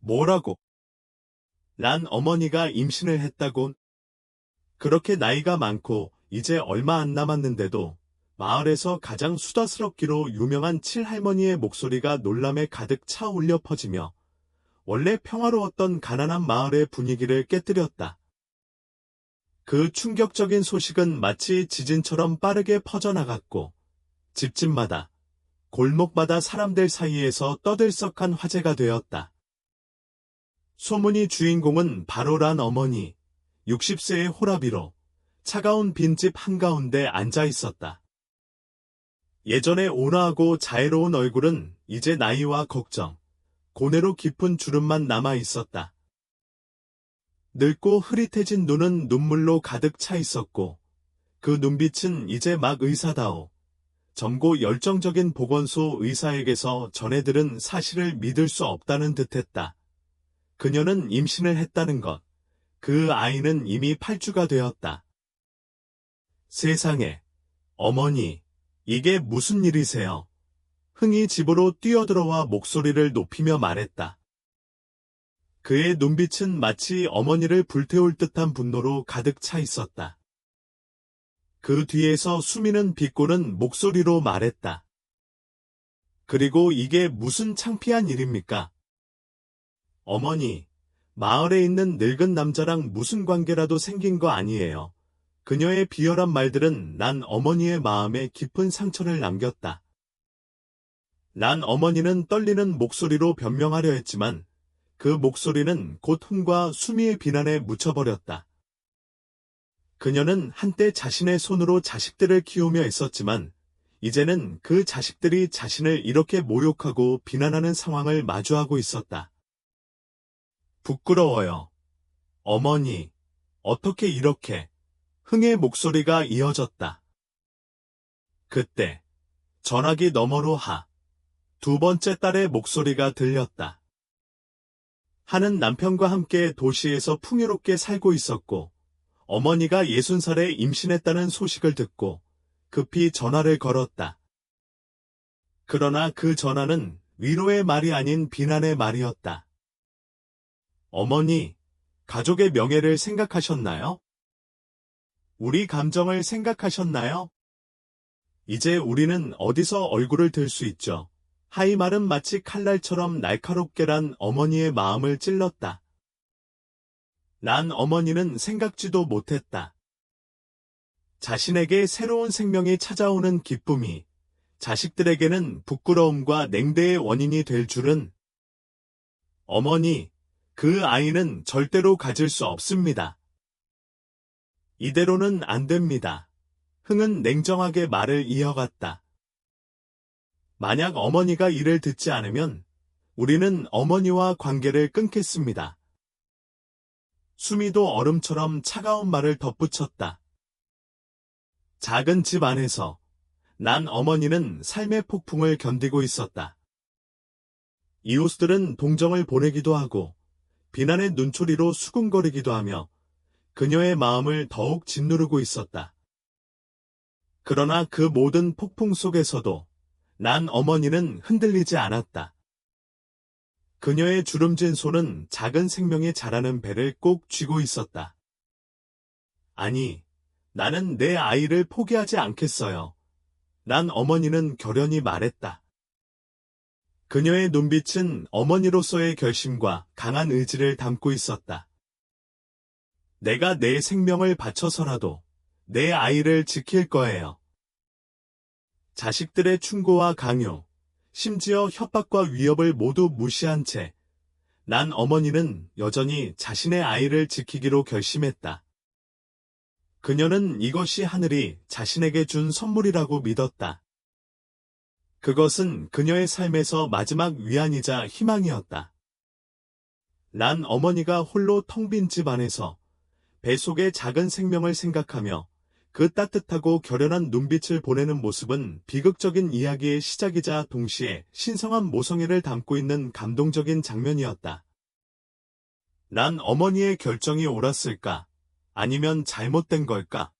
뭐라고? 난 어머니가 임신을 했다고? 그렇게 나이가 많고 이제 얼마 안 남았는데도 마을에서 가장 수다스럽기로 유명한 칠할머니의 목소리가 놀람에 가득 차 울려 퍼지며 원래 평화로웠던 가난한 마을의 분위기를 깨뜨렸다. 그 충격적인 소식은 마치 지진처럼 빠르게 퍼져나갔고 집집마다 골목마다 사람들 사이에서 떠들썩한 화제가 되었다. 소문의 주인공은 바로 란 어머니, 60세의 호라비로 차가운 빈집 한가운데 앉아 있었다. 예전에 온화하고 자애로운 얼굴은 이제 나이와 걱정, 고뇌로 깊은 주름만 남아 있었다. 늙고 흐릿해진 눈은 눈물로 가득 차 있었고 그 눈빛은 이제 막 의사다워 젊고 열정적인 보건소 의사에게서 전해 들은 사실을 믿을 수 없다는 듯했다. 그녀는 임신을 했다는 것, 그 아이는 이미 8주가 되었다. 세상에, 어머니, 이게 무슨 일이세요? 흥이 집으로 뛰어들어와 목소리를 높이며 말했다. 그의 눈빛은 마치 어머니를 불태울 듯한 분노로 가득 차 있었다. 그 뒤에서 수미는 비꼬는 목소리로 말했다. 그리고 이게 무슨 창피한 일입니까? 어머니, 마을에 있는 늙은 남자랑 무슨 관계라도 생긴 거 아니에요. 그녀의 비열한 말들은 난 어머니의 마음에 깊은 상처를 남겼다. 난 어머니는 떨리는 목소리로 변명하려 했지만 그 목소리는 곧 흥과 수미의 비난에 묻혀버렸다. 그녀는 한때 자신의 손으로 자식들을 키우며 있었지만 이제는 그 자식들이 자신을 이렇게 모욕하고 비난하는 상황을 마주하고 있었다. 부끄러워요. 어머니, 어떻게 이렇게... 흥의 목소리가 이어졌다. 그때 전화기 너머로 두 번째 딸의 목소리가 들렸다. 하는 남편과 함께 도시에서 풍요롭게 살고 있었고 어머니가 60살에 임신했다는 소식을 듣고 급히 전화를 걸었다. 그러나 그 전화는 위로의 말이 아닌 비난의 말이었다. 어머니, 가족의 명예를 생각하셨나요? 우리 감정을 생각하셨나요? 이제 우리는 어디서 얼굴을 들 수 있죠? 하이 말은 마치 칼날처럼 날카롭게란 어머니의 마음을 찔렀다. 난 어머니는 생각지도 못했다. 자신에게 새로운 생명이 찾아오는 기쁨이 자식들에게는 부끄러움과 냉대의 원인이 될 줄은. 어머니, 그 아이는 절대로 가질 수 없습니다. 이대로는 안 됩니다. 흥은 냉정하게 말을 이어갔다. 만약 어머니가 이를 듣지 않으면 우리는 어머니와 관계를 끊겠습니다. 수미도 얼음처럼 차가운 말을 덧붙였다. 작은 집 안에서 난 어머니는 삶의 폭풍을 견디고 있었다. 이웃들은 동정을 보내기도 하고 비난의 눈초리로 수군거리기도 하며 그녀의 마음을 더욱 짓누르고 있었다. 그러나 그 모든 폭풍 속에서도 난 어머니는 흔들리지 않았다. 그녀의 주름진 손은 작은 생명이 자라는 배를 꼭 쥐고 있었다. 아니, 나는 내 아이를 포기하지 않겠어요. 난 어머니는 결연히 말했다. 그녀의 눈빛은 어머니로서의 결심과 강한 의지를 담고 있었다. 내가 내 생명을 바쳐서라도 내 아이를 지킬 거예요. 자식들의 충고와 강요, 심지어 협박과 위협을 모두 무시한 채 난 어머니는 여전히 자신의 아이를 지키기로 결심했다. 그녀는 이것이 하늘이 자신에게 준 선물이라고 믿었다. 그것은 그녀의 삶에서 마지막 위안이자 희망이었다. 난 어머니가 홀로 텅 빈 집 안에서 배 속의 작은 생명을 생각하며 그 따뜻하고 결연한 눈빛을 보내는 모습은 비극적인 이야기의 시작이자 동시에 신성한 모성애를 담고 있는 감동적인 장면이었다. 난 어머니의 결정이 옳았을까? 아니면 잘못된 걸까?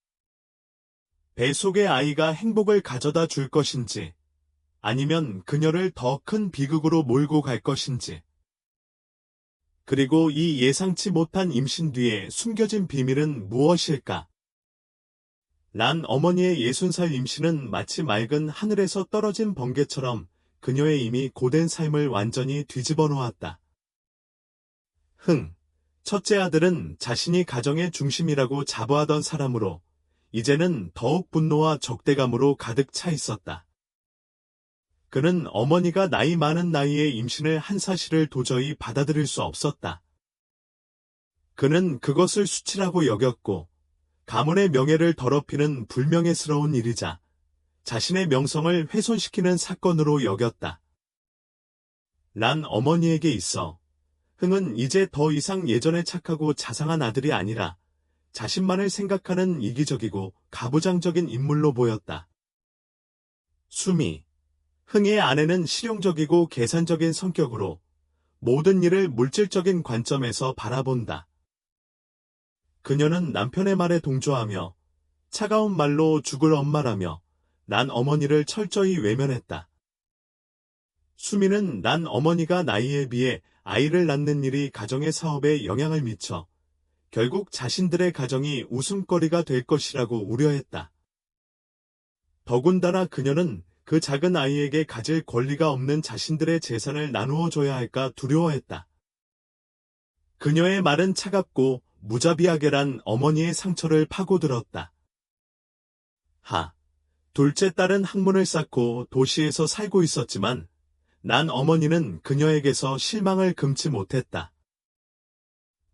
배 속의 아이가 행복을 가져다 줄 것인지, 아니면 그녀를 더 큰 비극으로 몰고 갈 것인지. 그리고 이 예상치 못한 임신 뒤에 숨겨진 비밀은 무엇일까? 란 어머니의 60살 임신은 마치 맑은 하늘에서 떨어진 번개처럼 그녀의 이미 고된 삶을 완전히 뒤집어 놓았다. 첫째 아들은 자신이 가정의 중심이라고 자부하던 사람으로 이제는 더욱 분노와 적대감으로 가득 차 있었다. 그는 어머니가 나이 많은 나이에 임신을 한 사실을 도저히 받아들일 수 없었다. 그는 그것을 수치라고 여겼고 가문의 명예를 더럽히는 불명예스러운 일이자 자신의 명성을 훼손시키는 사건으로 여겼다. 란 어머니에게 있어 흥은 이제 더 이상 예전에 착하고 자상한 아들이 아니라 자신만을 생각하는 이기적이고 가부장적인 인물로 보였다. 수미, 흥의 아내는 실용적이고 계산적인 성격으로 모든 일을 물질적인 관점에서 바라본다. 그녀는 남편의 말에 동조하며 차가운 말로 죽을 엄마라며 난 어머니를 철저히 외면했다. 수미는 난 어머니가 나이에 비해 아이를 낳는 일이 가정의 사업에 영향을 미쳐 결국 자신들의 가정이 웃음거리가 될 것이라고 우려했다. 더군다나 그녀는 그 작은 아이에게 가질 권리가 없는 자신들의 재산을 나누어 줘야 할까 두려워했다. 그녀의 말은 차갑고 무자비하게란 어머니의 상처를 파고들었다. 둘째 딸은 학문을 쌓고 도시에서 살고 있었지만 난 어머니는 그녀에게서 실망을 금치 못했다.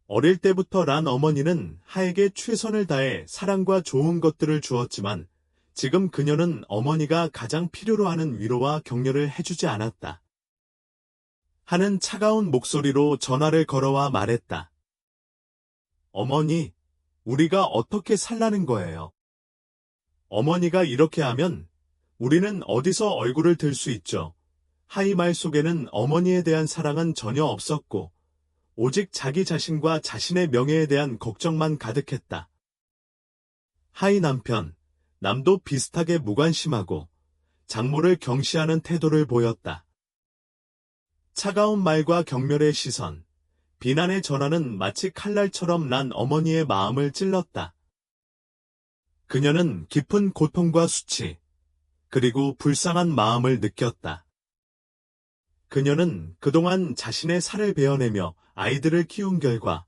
어릴 때부터 란 어머니는 하에게 최선을 다해 사랑과 좋은 것들을 주었지만 지금 그녀는 어머니가 가장 필요로 하는 위로와 격려를 해주지 않았다. 하는 차가운 목소리로 전화를 걸어와 말했다. 어머니, 우리가 어떻게 살라는 거예요? 어머니가 이렇게 하면 우리는 어디서 얼굴을 들 수 있죠. 하이 말 속에는 어머니에 대한 사랑은 전혀 없었고 오직 자기 자신과 자신의 명예에 대한 걱정만 가득했다. 하이 남편, 남도 비슷하게 무관심하고 장모를 경시하는 태도를 보였다. 차가운 말과 경멸의 시선, 비난의 전화는 마치 칼날처럼 난 어머니의 마음을 찔렀다. 그녀는 깊은 고통과 수치, 그리고 불쌍한 마음을 느꼈다. 그녀는 그동안 자신의 살을 베어내며 아이들을 키운 결과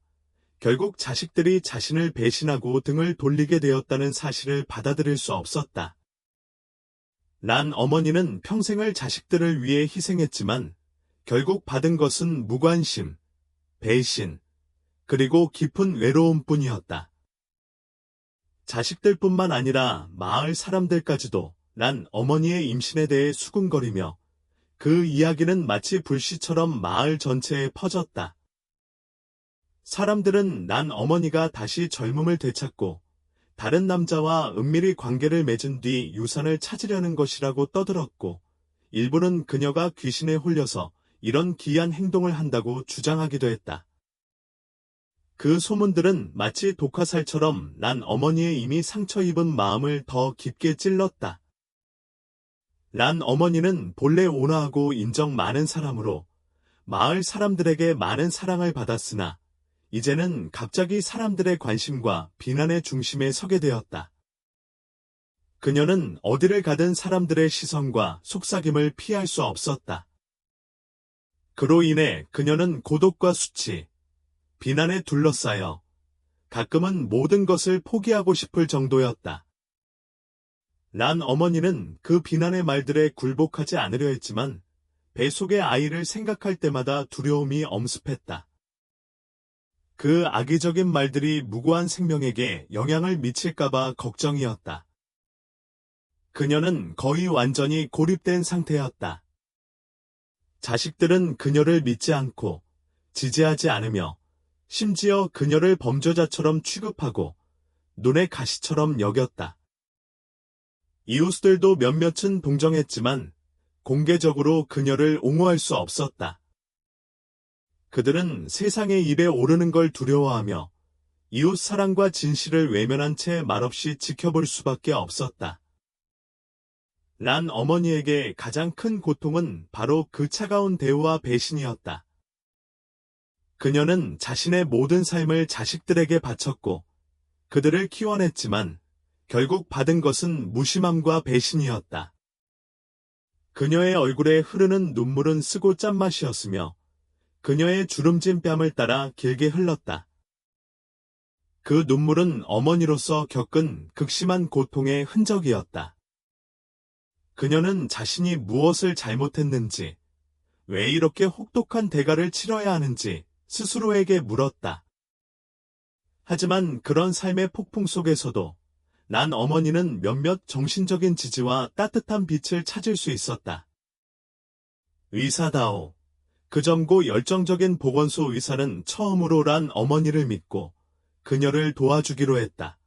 결국 자식들이 자신을 배신하고 등을 돌리게 되었다는 사실을 받아들일 수 없었다. 란 어머니는 평생을 자식들을 위해 희생했지만 결국 받은 것은 무관심, 배신, 그리고 깊은 외로움뿐이었다. 자식들뿐만 아니라 마을 사람들까지도 란 어머니의 임신에 대해 수군거리며 그 이야기는 마치 불씨처럼 마을 전체에 퍼졌다. 사람들은 난 어머니가 다시 젊음을 되찾고 다른 남자와 은밀히 관계를 맺은 뒤 유산을 찾으려는 것이라고 떠들었고 일부는 그녀가 귀신에 홀려서 이런 기이한 행동을 한다고 주장하기도 했다. 그 소문들은 마치 독화살처럼 난 어머니의 이미 상처 입은 마음을 더 깊게 찔렀다. 란 어머니는 본래 온화하고 인정 많은 사람으로 마을 사람들에게 많은 사랑을 받았으나 이제는 갑자기 사람들의 관심과 비난의 중심에 서게 되었다. 그녀는 어디를 가든 사람들의 시선과 속삭임을 피할 수 없었다. 그로 인해 그녀는 고독과 수치, 비난에 둘러싸여 가끔은 모든 것을 포기하고 싶을 정도였다. 란 어머니는 그 비난의 말들에 굴복하지 않으려 했지만 배 속의 아이를 생각할 때마다 두려움이 엄습했다. 그 악의적인 말들이 무고한 생명에게 영향을 미칠까봐 걱정이었다. 그녀는 거의 완전히 고립된 상태였다. 자식들은 그녀를 믿지 않고 지지하지 않으며 심지어 그녀를 범죄자처럼 취급하고 눈의 가시처럼 여겼다. 이웃들도 몇몇은 동정했지만 공개적으로 그녀를 옹호할 수 없었다. 그들은 세상의 입에 오르는 걸 두려워하며 이웃 사랑과 진실을 외면한 채 말없이 지켜볼 수밖에 없었다. 란 어머니에게 가장 큰 고통은 바로 그 차가운 대우와 배신이었다. 그녀는 자신의 모든 삶을 자식들에게 바쳤고 그들을 키워냈지만 결국 받은 것은 무심함과 배신이었다. 그녀의 얼굴에 흐르는 눈물은 쓰고 짠맛이었으며 그녀의 주름진 뺨을 따라 길게 흘렀다. 그 눈물은 어머니로서 겪은 극심한 고통의 흔적이었다. 그녀는 자신이 무엇을 잘못했는지, 왜 이렇게 혹독한 대가를 치러야 하는지 스스로에게 물었다. 하지만 그런 삶의 폭풍 속에서도 난 어머니는 몇몇 정신적인 지지와 따뜻한 빛을 찾을 수 있었다. 의사다오. 그 젊고 열정적인 보건소 의사는 처음으로 란 어머니를 믿고 그녀를 도와주기로 했다.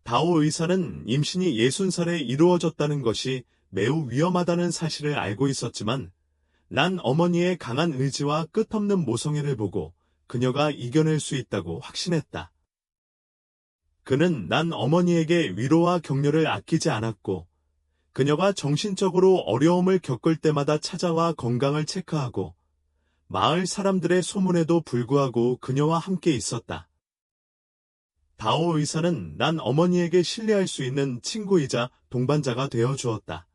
다오 의사는 임신이 60살에 이루어졌다는 것이 매우 위험하다는 사실을 알고 있었지만 란 어머니의 강한 의지와 끝없는 모성애를 보고 그녀가 이겨낼 수 있다고 확신했다. 그는 난 어머니에게 위로와 격려를 아끼지 않았고 그녀가 정신적으로 어려움을 겪을 때마다 찾아와 건강을 체크하고 마을 사람들의 소문에도 불구하고 그녀와 함께 있었다. 다오 의사는 난 어머니에게 신뢰할 수 있는 친구이자 동반자가 되어 주었다.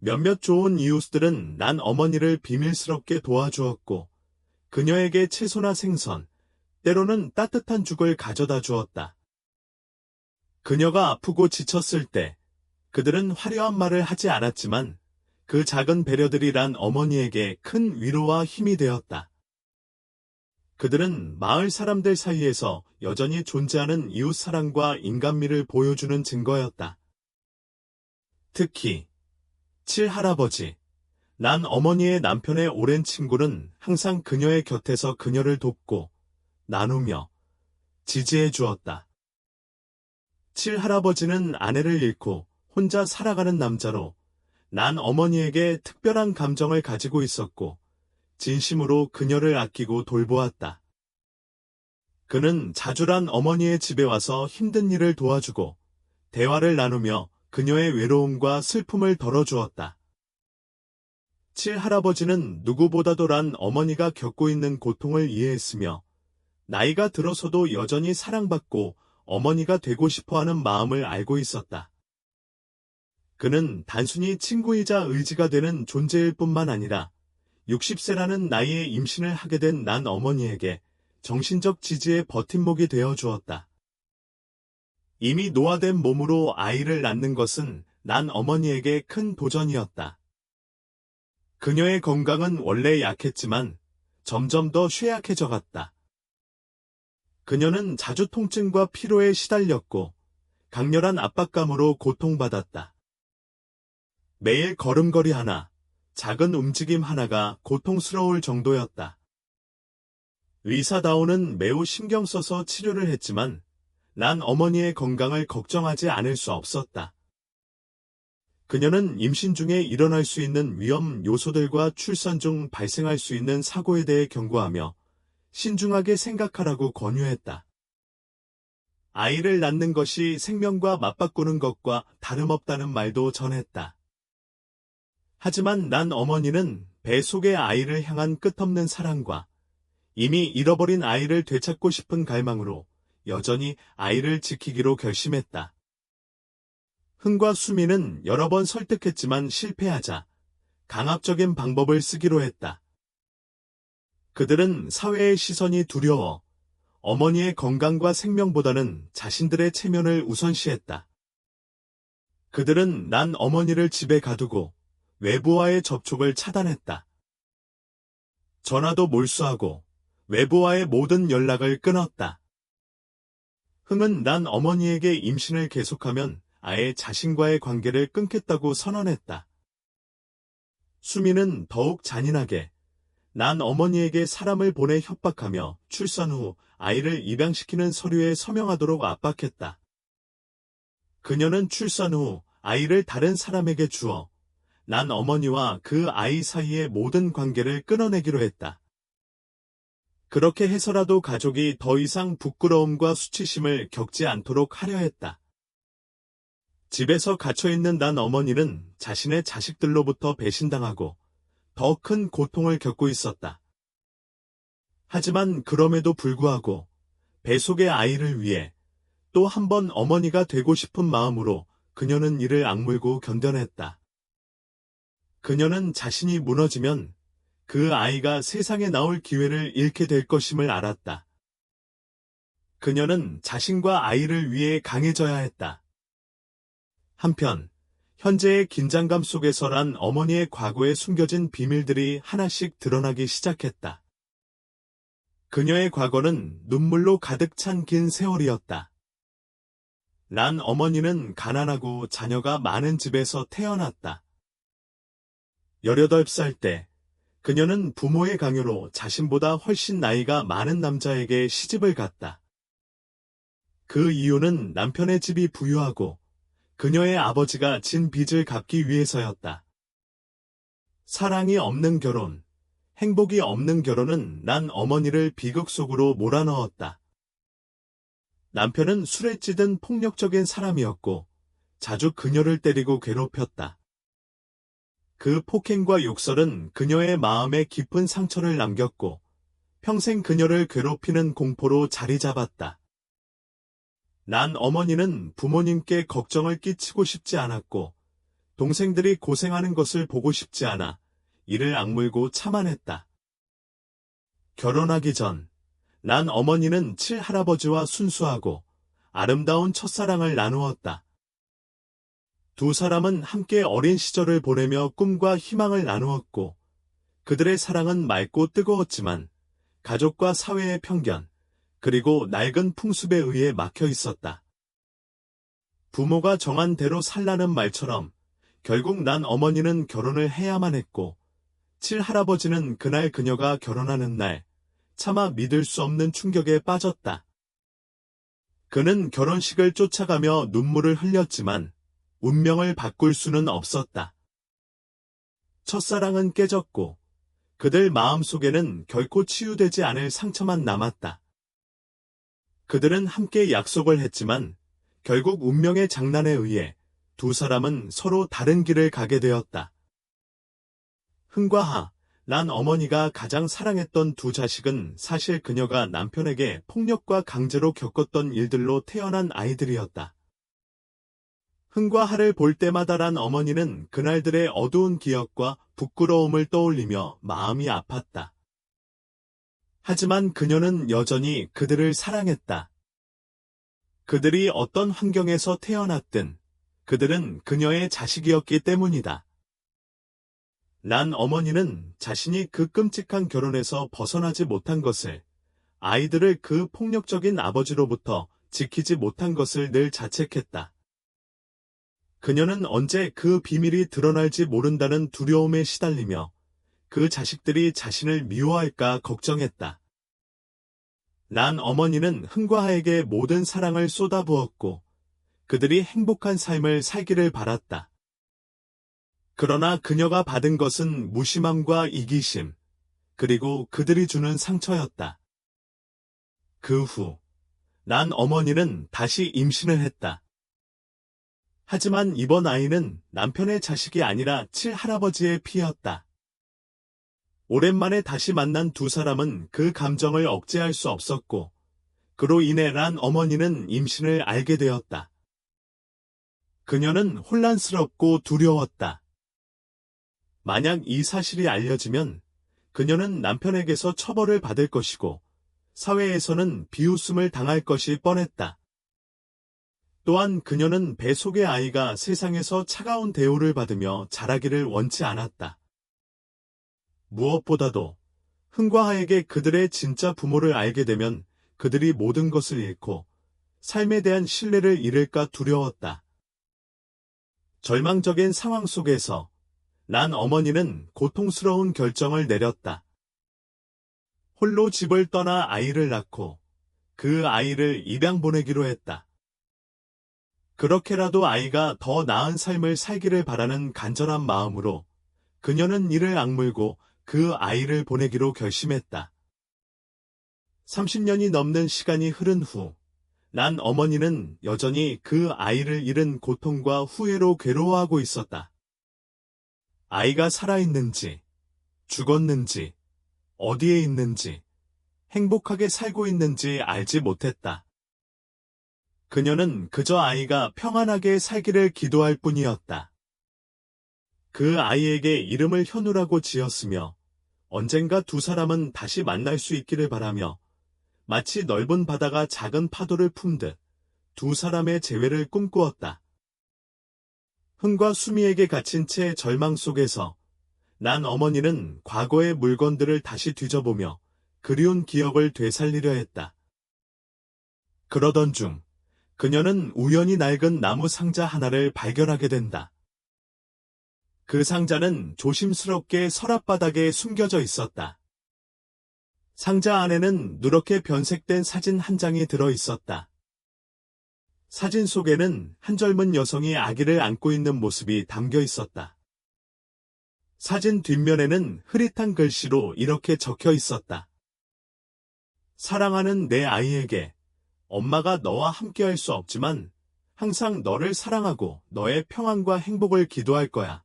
몇몇 좋은 이웃들은 난 어머니를 비밀스럽게 도와주었고 그녀에게 채소나 생선, 때로는 따뜻한 죽을 가져다 주었다. 그녀가 아프고 지쳤을 때 그들은 화려한 말을 하지 않았지만 그 작은 배려들이 란 어머니에게 큰 위로와 힘이 되었다. 그들은 마을 사람들 사이에서 여전히 존재하는 이웃사랑과 인간미를 보여주는 증거였다. 특히 칠할아버지, 난 어머니의 남편의 오랜 친구는 항상 그녀의 곁에서 그녀를 돕고 나누며 지지해 주었다. 칠할아버지는 아내를 잃고 혼자 살아가는 남자로 난 어머니에게 특별한 감정을 가지고 있었고 진심으로 그녀를 아끼고 돌보았다. 그는 자주 란 어머니의 집에 와서 힘든 일을 도와주고 대화를 나누며 그녀의 외로움과 슬픔을 덜어주었다. 칠할아버지는 누구보다도 란 어머니가 겪고 있는 고통을 이해했으며 나이가 들어서도 여전히 사랑받고 어머니가 되고 싶어하는 마음을 알고 있었다. 그는 단순히 친구이자 의지가 되는 존재일 뿐만 아니라 60세라는 나이에 임신을 하게 된 난 어머니에게 정신적 지지의 버팀목이 되어 주었다. 이미 노화된 몸으로 아이를 낳는 것은 난 어머니에게 큰 도전이었다. 그녀의 건강은 원래 약했지만 점점 더 쇠약해져 갔다. 그녀는 자주 통증과 피로에 시달렸고 강렬한 압박감으로 고통받았다. 매일 걸음걸이 하나, 작은 움직임 하나가 고통스러울 정도였다. 의사 다오는 매우 신경 써서 치료를 했지만 난 어머니의 건강을 걱정하지 않을 수 없었다. 그녀는 임신 중에 일어날 수 있는 위험 요소들과 출산 중 발생할 수 있는 사고에 대해 경고하며 신중하게 생각하라고 권유했다. 아이를 낳는 것이 생명과 맞바꾸는 것과 다름없다는 말도 전했다. 하지만 난 어머니는 배 속의 아이를 향한 끝없는 사랑과 이미 잃어버린 아이를 되찾고 싶은 갈망으로 여전히 아이를 지키기로 결심했다. 흥과 수미는 여러 번 설득했지만 실패하자 강압적인 방법을 쓰기로 했다. 그들은 사회의 시선이 두려워 어머니의 건강과 생명보다는 자신들의 체면을 우선시했다. 그들은 난 어머니를 집에 가두고 외부와의 접촉을 차단했다. 전화도 몰수하고 외부와의 모든 연락을 끊었다. 흥은 난 어머니에게 임신을 계속하면 아예 자신과의 관계를 끊겠다고 선언했다. 수미는 더욱 잔인하게 난 어머니에게 사람을 보내 협박하며 출산 후 아이를 입양시키는 서류에 서명하도록 압박했다. 그녀는 출산 후 아이를 다른 사람에게 주어 난 어머니와 그 아이 사이의 모든 관계를 끊어내기로 했다. 그렇게 해서라도 가족이 더 이상 부끄러움과 수치심을 겪지 않도록 하려 했다. 집에서 갇혀있는 난 어머니는 자신의 자식들로부터 배신당하고 더 큰 고통을 겪고 있었다. 하지만 그럼에도 불구하고 뱃속의 아이를 위해 또 한 번 어머니가 되고 싶은 마음으로 그녀는 이를 악물고 견뎌냈다. 그녀는 자신이 무너지면 그 아이가 세상에 나올 기회를 잃게 될 것임을 알았다. 그녀는 자신과 아이를 위해 강해져야 했다. 한편, 현재의 긴장감 속에서란 어머니의 과거에 숨겨진 비밀들이 하나씩 드러나기 시작했다. 그녀의 과거는 눈물로 가득 찬 긴 세월이었다. 란 어머니는 가난하고 자녀가 많은 집에서 태어났다. 18살 때 그녀는 부모의 강요로 자신보다 훨씬 나이가 많은 남자에게 시집을 갔다. 그 이유는 남편의 집이 부유하고 그녀의 아버지가 진 빚을 갚기 위해서였다. 사랑이 없는 결혼, 행복이 없는 결혼은 난 어머니를 비극 속으로 몰아넣었다. 남편은 술에 찌든 폭력적인 사람이었고 자주 그녀를 때리고 괴롭혔다. 그 폭행과 욕설은 그녀의 마음에 깊은 상처를 남겼고 평생 그녀를 괴롭히는 공포로 자리 잡았다. 난 어머니는 부모님께 걱정을 끼치고 싶지 않았고 동생들이 고생하는 것을 보고 싶지 않아 이를 악물고 참아냈다. 결혼하기 전, 난 어머니는 칠할아버지와 순수하고 아름다운 첫사랑을 나누었다. 두 사람은 함께 어린 시절을 보내며 꿈과 희망을 나누었고 그들의 사랑은 맑고 뜨거웠지만 가족과 사회의 편견, 그리고 낡은 풍습에 의해 막혀 있었다. 부모가 정한 대로 살라는 말처럼 결국 난 어머니는 결혼을 해야만 했고 칠할아버지는 그날 그녀가 결혼하는 날 차마 믿을 수 없는 충격에 빠졌다. 그는 결혼식을 쫓아가며 눈물을 흘렸지만 운명을 바꿀 수는 없었다. 첫사랑은 깨졌고 그들 마음속에는 결코 치유되지 않을 상처만 남았다. 그들은 함께 약속을 했지만 결국 운명의 장난에 의해 두 사람은 서로 다른 길을 가게 되었다. 흥과 하, 난 어머니가 가장 사랑했던 두 자식은 사실 그녀가 남편에게 폭력과 강제로 겪었던 일들로 태어난 아이들이었다. 흥과 하를 볼 때마다 란 어머니는 그날들의 어두운 기억과 부끄러움을 떠올리며 마음이 아팠다. 하지만 그녀는 여전히 그들을 사랑했다. 그들이 어떤 환경에서 태어났든 그들은 그녀의 자식이었기 때문이다. 란 어머니는 자신이 그 끔찍한 결혼에서 벗어나지 못한 것을, 아이들을 그 폭력적인 아버지로부터 지키지 못한 것을 늘 자책했다. 그녀는 언제 그 비밀이 드러날지 모른다는 두려움에 시달리며 그 자식들이 자신을 미워할까 걱정했다. 란 어머니는 흥과 하에게 모든 사랑을 쏟아부었고 그들이 행복한 삶을 살기를 바랐다. 그러나 그녀가 받은 것은 무심함과 이기심, 그리고 그들이 주는 상처였다. 그 후, 란 어머니는 다시 임신을 했다. 하지만 이번 아이는 남편의 자식이 아니라 칠할아버지의 피였다. 오랜만에 다시 만난 두 사람은 그 감정을 억제할 수 없었고, 그로 인해 란 어머니는 임신을 알게 되었다. 그녀는 혼란스럽고 두려웠다. 만약 이 사실이 알려지면 그녀는 남편에게서 처벌을 받을 것이고, 사회에서는 비웃음을 당할 것이 뻔했다. 또한 그녀는 배 속의 아이가 세상에서 차가운 대우를 받으며 자라기를 원치 않았다. 무엇보다도 흥과 하에게 그들의 진짜 부모를 알게 되면 그들이 모든 것을 잃고 삶에 대한 신뢰를 잃을까 두려웠다. 절망적인 상황 속에서 란 어머니는 고통스러운 결정을 내렸다. 홀로 집을 떠나 아이를 낳고 그 아이를 입양 보내기로 했다. 그렇게라도 아이가 더 나은 삶을 살기를 바라는 간절한 마음으로 그녀는 이를 악물고 그 아이를 보내기로 결심했다. 30년이 넘는 시간이 흐른 후, 난 어머니는 여전히 그 아이를 잃은 고통과 후회로 괴로워하고 있었다. 아이가 살아있는지, 죽었는지, 어디에 있는지, 행복하게 살고 있는지 알지 못했다. 그녀는 그저 아이가 평안하게 살기를 기도할 뿐이었다. 그 아이에게 이름을 현우라고 지었으며 언젠가 두 사람은 다시 만날 수 있기를 바라며 마치 넓은 바다가 작은 파도를 품듯 두 사람의 재회를 꿈꾸었다. 흥과 수미에게 갇힌 채 절망 속에서 난 어머니는 과거의 물건들을 다시 뒤져보며 그리운 기억을 되살리려 했다. 그러던 중 그녀는 우연히 낡은 나무 상자 하나를 발견하게 된다. 그 상자는 조심스럽게 서랍바닥에 숨겨져 있었다. 상자 안에는 누렇게 변색된 사진 한 장이 들어 있었다. 사진 속에는 한 젊은 여성이 아기를 안고 있는 모습이 담겨 있었다. 사진 뒷면에는 흐릿한 글씨로 이렇게 적혀 있었다. 사랑하는 내 아이에게 엄마가 너와 함께할 수 없지만 항상 너를 사랑하고 너의 평안과 행복을 기도할 거야.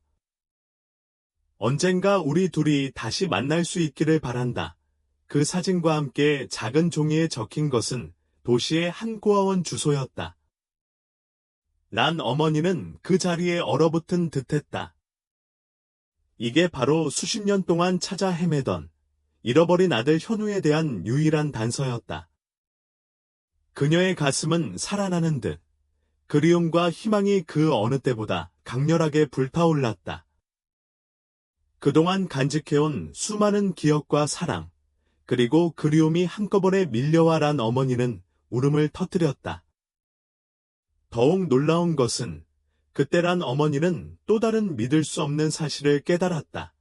언젠가 우리 둘이 다시 만날 수 있기를 바란다. 그 사진과 함께 작은 종이에 적힌 것은 도시의 한 고아원 주소였다. 난 어머니는 그 자리에 얼어붙은 듯했다. 이게 바로 수십 년 동안 찾아 헤매던 잃어버린 아들 현우에 대한 유일한 단서였다. 그녀의 가슴은 살아나는 듯 그리움과 희망이 그 어느 때보다 강렬하게 불타올랐다. 그동안 간직해온 수많은 기억과 사랑, 그리고 그리움이 한꺼번에 밀려와 란 어머니는 울음을 터뜨렸다. 더욱 놀라운 것은 그때 란 어머니는 또 다른 믿을 수 없는 사실을 깨달았다.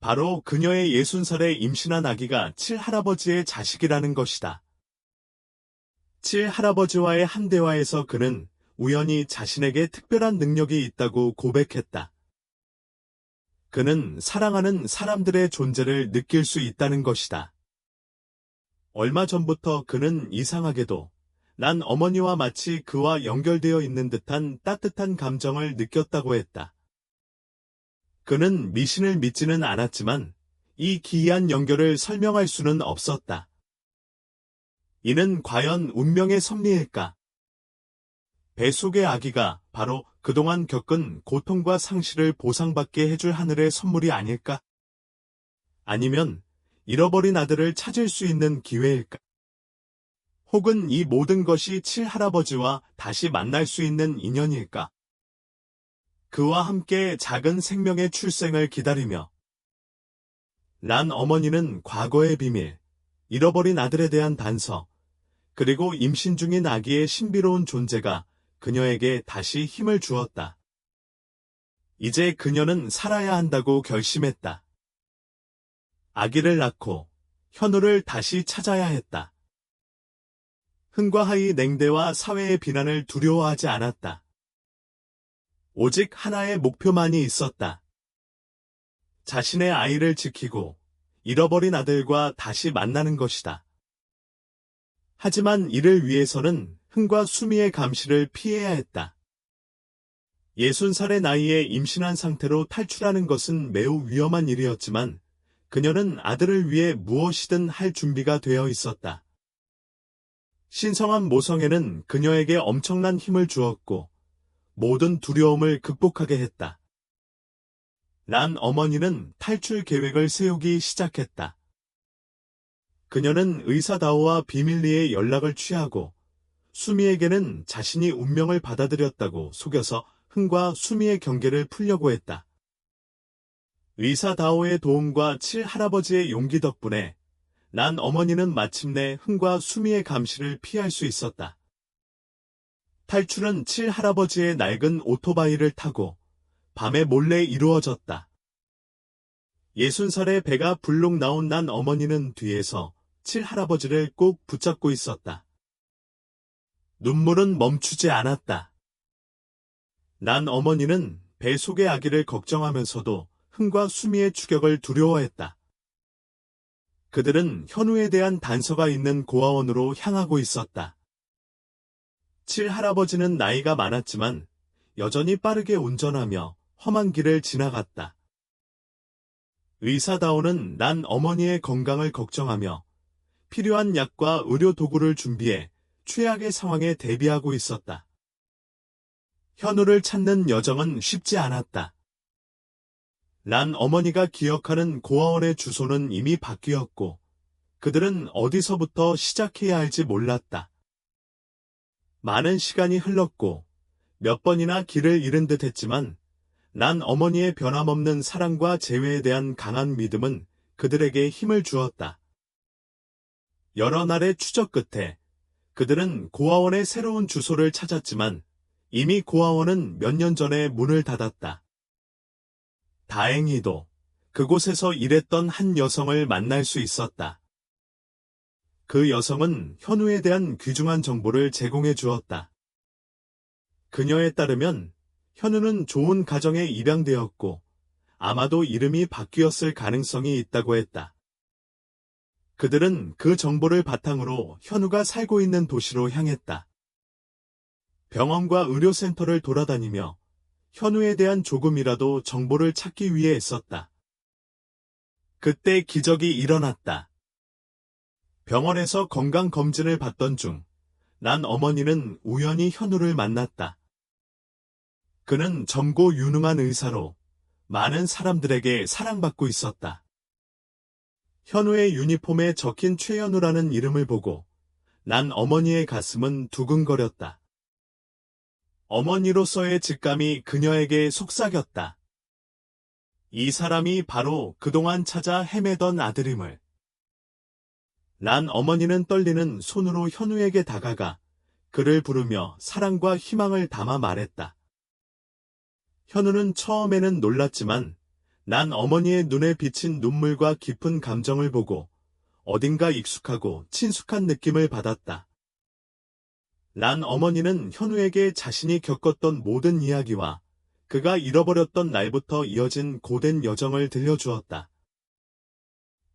바로 그녀의 60살에 임신한 아기가 칠할아버지의 자식이라는 것이다. 칠할아버지와의 한 대화에서 그는 우연히 자신에게 특별한 능력이 있다고 고백했다. 그는 사랑하는 사람들의 존재를 느낄 수 있다는 것이다. 얼마 전부터 그는 이상하게도 난 어머니와 마치 그와 연결되어 있는 듯한 따뜻한 감정을 느꼈다고 했다. 그는 미신을 믿지는 않았지만 이 기이한 연결을 설명할 수는 없었다. 이는 과연 운명의 섭리일까? 배 속의 아기가 바로 그동안 겪은 고통과 상실을 보상받게 해줄 하늘의 선물이 아닐까? 아니면 잃어버린 아들을 찾을 수 있는 기회일까? 혹은 이 모든 것이 칠할아버지와 다시 만날 수 있는 인연일까? 그와 함께 작은 생명의 출생을 기다리며 란 어머니는 과거의 비밀, 잃어버린 아들에 대한 단서, 그리고 임신 중인 아기의 신비로운 존재가 그녀에게 다시 힘을 주었다. 이제 그녀는 살아야 한다고 결심했다. 아기를 낳고 현우를 다시 찾아야 했다. 흥과 하의 냉대와 사회의 비난을 두려워하지 않았다. 오직 하나의 목표만이 있었다. 자신의 아이를 지키고 잃어버린 아들과 다시 만나는 것이다. 하지만 이를 위해서는 흥과 수미의 감시를 피해야 했다. 60살의 나이에 임신한 상태로 탈출하는 것은 매우 위험한 일이었지만 그녀는 아들을 위해 무엇이든 할 준비가 되어 있었다. 신성한 모성애는 그녀에게 엄청난 힘을 주었고 모든 두려움을 극복하게 했다. 란 어머니는 탈출 계획을 세우기 시작했다. 그녀는 의사다오와 비밀리에 연락을 취하고 수미에게는 자신이 운명을 받아들였다고 속여서 흥과 수미의 경계를 풀려고 했다. 의사다오의 도움과 칠할아버지의 용기 덕분에 난 어머니는 마침내 흥과 수미의 감시를 피할 수 있었다. 탈출은 칠할아버지의 낡은 오토바이를 타고 밤에 몰래 이루어졌다. 60살의 배가 불룩 나온 난 어머니는 뒤에서 칠할아버지를 꼭 붙잡고 있었다. 눈물은 멈추지 않았다. 난 어머니는 배 속의 아기를 걱정하면서도 흥과 수미의 추격을 두려워했다. 그들은 현우에 대한 단서가 있는 고아원으로 향하고 있었다. 칠할아버지는 나이가 많았지만 여전히 빠르게 운전하며 험한 길을 지나갔다. 의사다오는 난 어머니의 건강을 걱정하며 필요한 약과 의료 도구를 준비해 최악의 상황에 대비하고 있었다. 현우를 찾는 여정은 쉽지 않았다. 란 어머니가 기억하는 고아원의 주소는 이미 바뀌었고 그들은 어디서부터 시작해야 할지 몰랐다. 많은 시간이 흘렀고 몇 번이나 길을 잃은 듯 했지만 란 어머니의 변함없는 사랑과 재회에 대한 강한 믿음은 그들에게 힘을 주었다. 여러 날의 추적 끝에 그들은 고아원의 새로운 주소를 찾았지만 이미 고아원은 몇 년 전에 문을 닫았다. 다행히도 그곳에서 일했던 한 여성을 만날 수 있었다. 그 여성은 현우에 대한 귀중한 정보를 제공해 주었다. 그녀에 따르면 현우는 좋은 가정에 입양되었고 아마도 이름이 바뀌었을 가능성이 있다고 했다. 그들은 그 정보를 바탕으로 현우가 살고 있는 도시로 향했다. 병원과 의료센터를 돌아다니며 현우에 대한 조금이라도 정보를 찾기 위해 애썼다. 그때 기적이 일어났다. 병원에서 건강검진을 받던 중 난 어머니는 우연히 현우를 만났다. 그는 젊고 유능한 의사로 많은 사람들에게 사랑받고 있었다. 현우의 유니폼에 적힌 최현우라는 이름을 보고 난 어머니의 가슴은 두근거렸다. 어머니로서의 직감이 그녀에게 속삭였다. 이 사람이 바로 그동안 찾아 헤매던 아들임을. 난 어머니는 떨리는 손으로 현우에게 다가가 그를 부르며 사랑과 희망을 담아 말했다. 현우는 처음에는 놀랐지만 난 어머니의 눈에 비친 눈물과 깊은 감정을 보고 어딘가 익숙하고 친숙한 느낌을 받았다. 난 어머니는 현우에게 자신이 겪었던 모든 이야기와 그가 잃어버렸던 날부터 이어진 고된 여정을 들려주었다.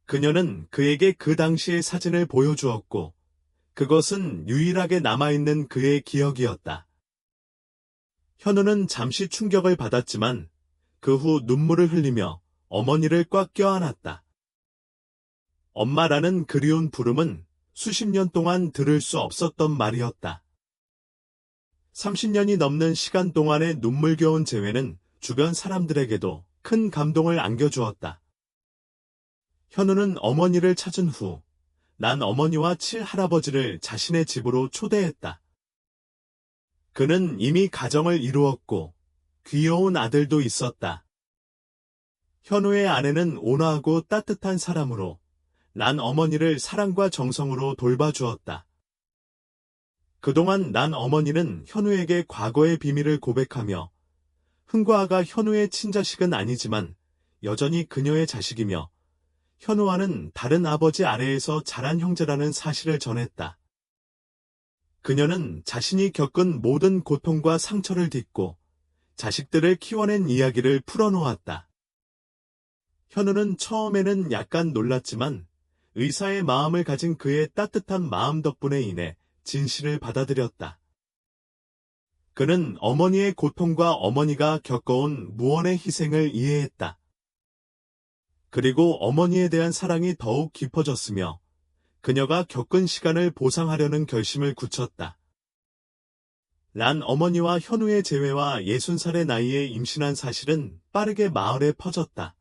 그녀는 그에게 그 당시의 사진을 보여주었고 그것은 유일하게 남아있는 그의 기억이었다. 현우는 잠시 충격을 받았지만 그 후 눈물을 흘리며 어머니를 꽉 껴안았다. 엄마라는 그리운 부름은 수십 년 동안 들을 수 없었던 말이었다. 30년이 넘는 시간 동안의 눈물겨운 재회는 주변 사람들에게도 큰 감동을 안겨주었다. 현우는 어머니를 찾은 후 난 어머니와 칠할아버지를 자신의 집으로 초대했다. 그는 이미 가정을 이루었고 귀여운 아들도 있었다. 현우의 아내는 온화하고 따뜻한 사람으로 난 어머니를 사랑과 정성으로 돌봐주었다. 그동안 난 어머니는 현우에게 과거의 비밀을 고백하며 흥과아가 현우의 친자식은 아니지만 여전히 그녀의 자식이며 현우와는 다른 아버지 아래에서 자란 형제라는 사실을 전했다. 그녀는 자신이 겪은 모든 고통과 상처를 딛고 자식들을 키워낸 이야기를 풀어놓았다. 현우는 처음에는 약간 놀랐지만 의사의 마음을 가진 그의 따뜻한 마음 덕분에 인해 진실을 받아들였다. 그는 어머니의 고통과 어머니가 겪어온 무언의 희생을 이해했다. 그리고 어머니에 대한 사랑이 더욱 깊어졌으며 그녀가 겪은 시간을 보상하려는 결심을 굳혔다. 란 어머니와 현우의 재회와 60살의 나이에 임신한 사실은 빠르게 마을에 퍼졌다.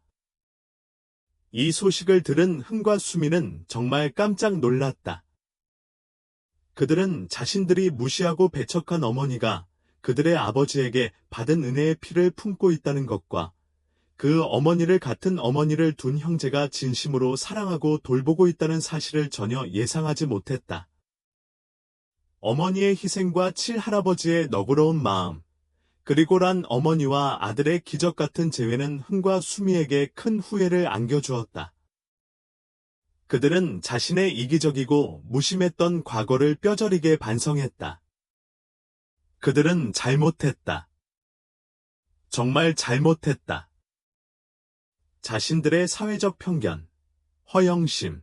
이 소식을 들은 흥과 수미는 정말 깜짝 놀랐다. 그들은 자신들이 무시하고 배척한 어머니가 그들의 아버지에게 받은 은혜의 피를 품고 있다는 것과 그 어머니를 같은 어머니를 둔 형제가 진심으로 사랑하고 돌보고 있다는 사실을 전혀 예상하지 못했다. 어머니의 희생과 칠할아버지의 너그러운 마음, 그리고 란 어머니와 아들의 기적 같은 재회는 흥과 수미에게 큰 후회를 안겨주었다. 그들은 자신의 이기적이고 무심했던 과거를 뼈저리게 반성했다. 그들은 잘못했다. 정말 잘못했다. 자신들의 사회적 편견, 허영심,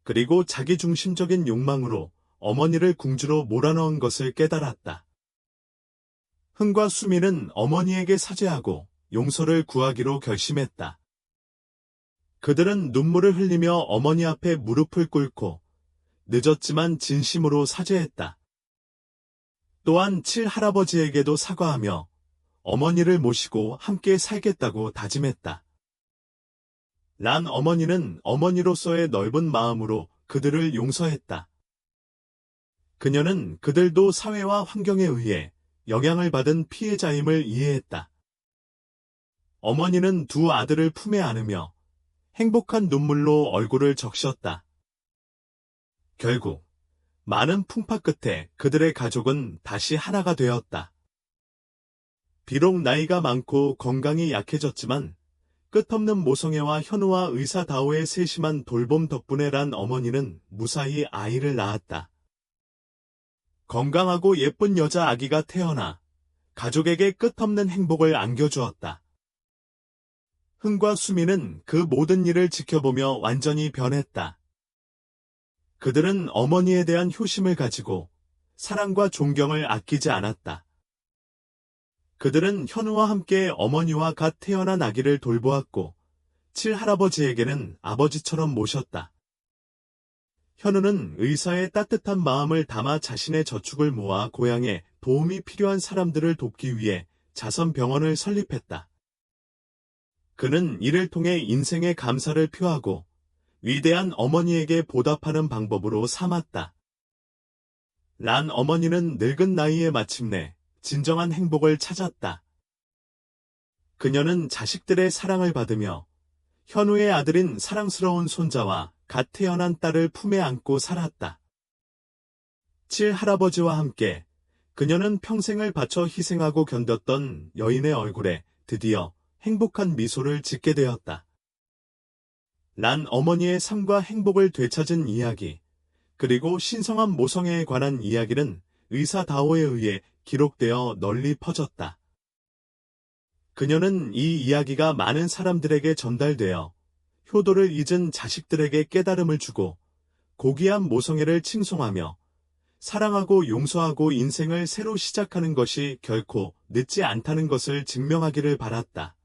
그리고 자기중심적인 욕망으로 어머니를 궁지로 몰아넣은 것을 깨달았다. 흥과 수미는 어머니에게 사죄하고 용서를 구하기로 결심했다. 그들은 눈물을 흘리며 어머니 앞에 무릎을 꿇고 늦었지만 진심으로 사죄했다. 또한 칠할아버지에게도 사과하며 어머니를 모시고 함께 살겠다고 다짐했다. 란 어머니는 어머니로서의 넓은 마음으로 그들을 용서했다. 그녀는 그들도 사회와 환경에 의해 영향을 받은 피해자임을 이해했다. 어머니는 두 아들을 품에 안으며 행복한 눈물로 얼굴을 적셨다. 결국 많은 풍파 끝에 그들의 가족은 다시 하나가 되었다. 비록 나이가 많고 건강이 약해졌지만 끝없는 모성애와 현우와 의사 다오의 세심한 돌봄 덕분에 란 어머니는 무사히 아이를 낳았다. 건강하고 예쁜 여자 아기가 태어나 가족에게 끝없는 행복을 안겨주었다. 흥과 수미는 그 모든 일을 지켜보며 완전히 변했다. 그들은 어머니에 대한 효심을 가지고 사랑과 존경을 아끼지 않았다. 그들은 현우와 함께 어머니와 갓 태어난 아기를 돌보았고 칠할아버지에게는 아버지처럼 모셨다. 현우는 의사의 따뜻한 마음을 담아 자신의 저축을 모아 고향에 도움이 필요한 사람들을 돕기 위해 자선병원을 설립했다. 그는 이를 통해 인생의 감사를 표하고 위대한 어머니에게 보답하는 방법으로 삼았다. 란 어머니는 늙은 나이에 마침내 진정한 행복을 찾았다. 그녀는 자식들의 사랑을 받으며 현우의 아들인 사랑스러운 손자와 갓 태어난 딸을 품에 안고 살았다. 칠할아버지와 함께 그녀는 평생을 바쳐 희생하고 견뎠던 여인의 얼굴에 드디어 행복한 미소를 짓게 되었다. 란 어머니의 삶과 행복을 되찾은 이야기, 그리고 신성한 모성애에 관한 이야기는 의사 다오에 의해 기록되어 널리 퍼졌다. 그녀는 이 이야기가 많은 사람들에게 전달되어 효도를 잊은 자식들에게 깨달음을 주고 고귀한 모성애를 칭송하며 사랑하고 용서하고 인생을 새로 시작하는 것이 결코 늦지 않다는 것을 증명하기를 바랐다.